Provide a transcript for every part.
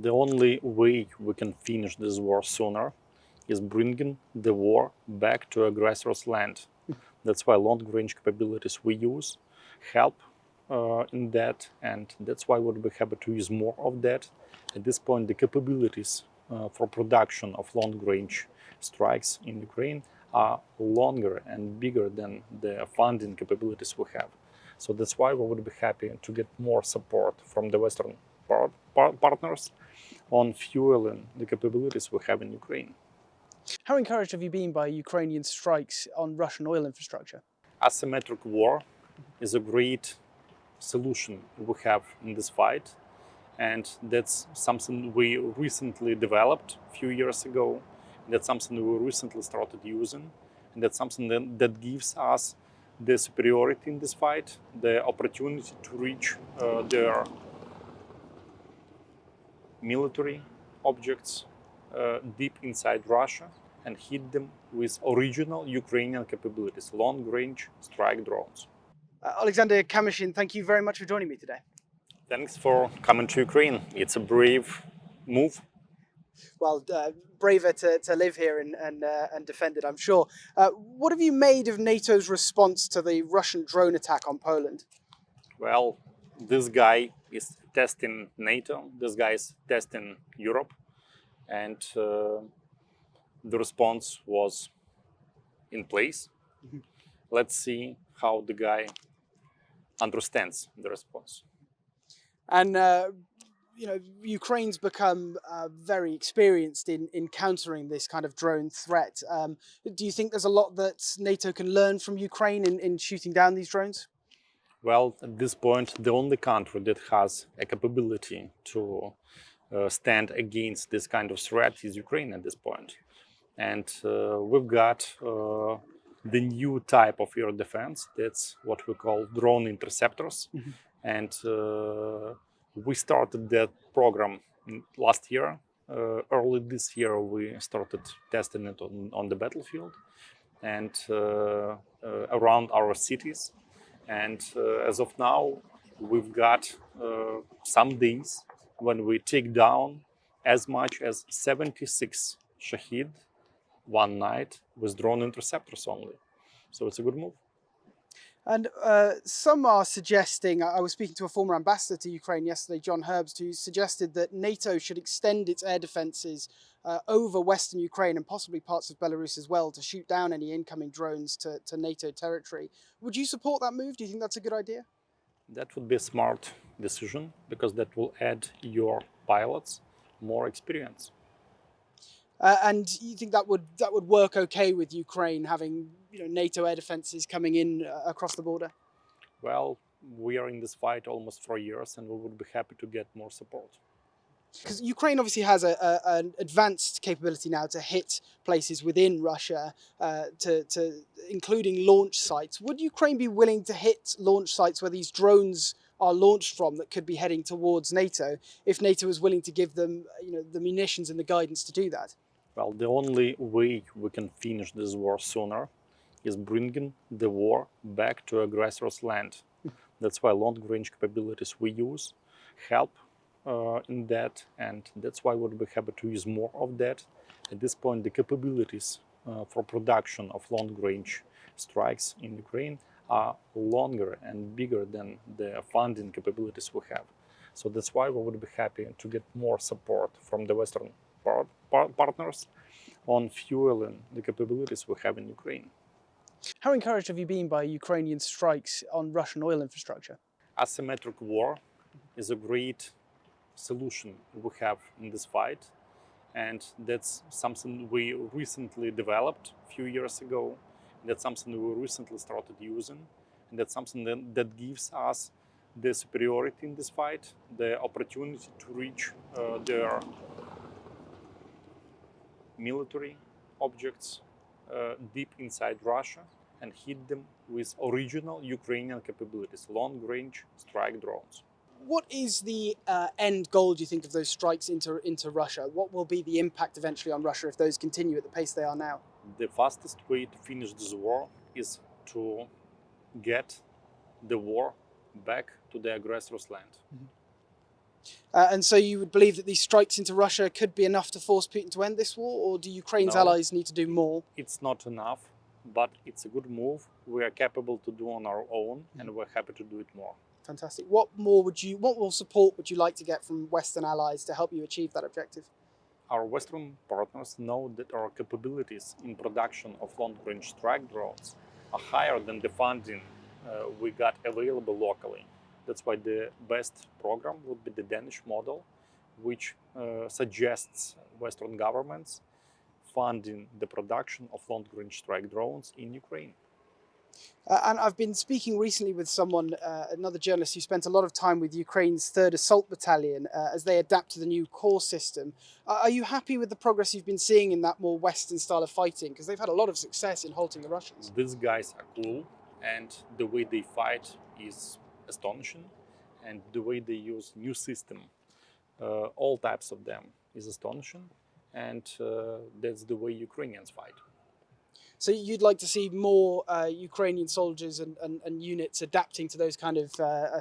the only way we can finish this war sooner is bringing the war back to aggressor's land. That's why long-range capabilities we use help in that, and that's why we would be happy to use more of that. At this point, the capabilities for production of long-range strikes in Ukraine are longer and bigger than the funding capabilities we have. So that's why we would be happy to get more support from the Western partners on fueling the capabilities we have in Ukraine. How encouraged have you been by Ukrainian strikes on Russian oil infrastructure? Asymmetric war is a great solution we have in this fight, and that's something we recently developed a few years ago. That's something we recently started using, and that's something that gives us the superiority in this fight, the opportunity to reach their military objects deep inside Russia and hit them with original Ukrainian capabilities, long-range strike drones. Oleksandr Kamyshin, thank you very much for joining me today. Thanks for coming to Ukraine. It's a brave move. Well, braver to live here and defend it, I'm sure. What have you made of NATO's response to the Russian drone attack on Poland? Well, this guy is testing NATO, this guy is testing Europe, and the response was in place. Let's see how the guy understands the response. And Ukraine's become very experienced in countering this kind of drone threat. Do you think there's a lot that NATO can learn from Ukraine in shooting down these drones? Well, at this point, the only country that has a capability to stand against this kind of threat is Ukraine at this point. And we've got the new type of air defense. That's what we call drone interceptors. And we started that program last year. Early this year, we started testing it on the battlefield and around our cities. And as of now, we've got some days when we take down as much as 76 Shahed one night with drone interceptors only. So it's a good move. And some are suggesting, I was speaking to a former ambassador to Ukraine yesterday, John Herbst, who suggested that NATO should extend its air defences over Western Ukraine and possibly parts of Belarus as well to shoot down any incoming drones to NATO territory. Would you support that move? Do you think that's a good idea? That would be a smart decision because that will add your pilots more experience. And you think that would work okay with Ukraine having NATO air defences coming in across the border? Well, we are in this fight almost 4 years, and we would be happy to get more support. Because Ukraine obviously has an advanced capability now to hit places within Russia, including launch sites. Would Ukraine be willing to hit launch sites where these drones are launched from that could be heading towards NATO if NATO was willing to give them the munitions and the guidance to do that? Well, the only way we can finish this war sooner is bringing the war back to aggressor's land. That's why long-range capabilities we use help in that, and that's why we would be happy to use more of that. At this point, the capabilities for production of long-range strikes in Ukraine are longer and bigger than the funding capabilities we have. So that's why we would be happy to get more support from the Western partners on fueling the capabilities we have in Ukraine. How encouraged have you been by Ukrainian strikes on Russian oil infrastructure? Asymmetric war is a great solution we have in this fight, and that's something we recently developed a few years ago. That's something we recently started using, and that's something that gives us the superiority in this fight, the opportunity to reach their military objects deep inside Russia and hit them with original Ukrainian capabilities, long-range strike drones. What is the end goal, do you think, of those strikes into Russia? What will be the impact eventually on Russia if those continue at the pace they are now? The fastest way to finish this war is to get the war back to the aggressor's land. And so you would believe that these strikes into Russia could be enough to force Putin to end this war, or do Ukraine's No. allies need to do more? It's not enough, but it's a good move. We are capable to do on our own, and we're happy to do it more. Fantastic. What more support would you like to get from Western allies to help you achieve that objective? Our Western partners know that our capabilities in production of long-range strike drones are higher than the funding we got available locally. That's why the best program would be the Danish model, which suggests Western governments funding the production of long-range strike drones in Ukraine. And I've been speaking recently with someone, another journalist who spent a lot of time with Ukraine's 3rd Assault Battalion as they adapt to the new core system. Are you happy with the progress you've been seeing in that more Western style of fighting? Because they've had a lot of success in halting the Russians. These guys are cool, and the way they fight is astonishing, and the way they use new system, all types of them, is astonishing, and that's the way Ukrainians fight. So you'd like to see more Ukrainian soldiers and units adapting to those kind of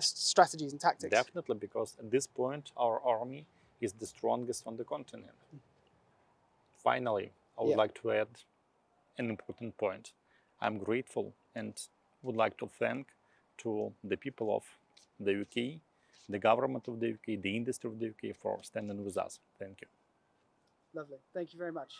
strategies and tactics? Definitely, because at this point our army is the strongest on the continent. Finally, I would like to add an important point. I'm grateful and would like to thank to the people of the UK, the government of the UK, the industry of the UK for standing with us. Thank you. Lovely. Thank you very much.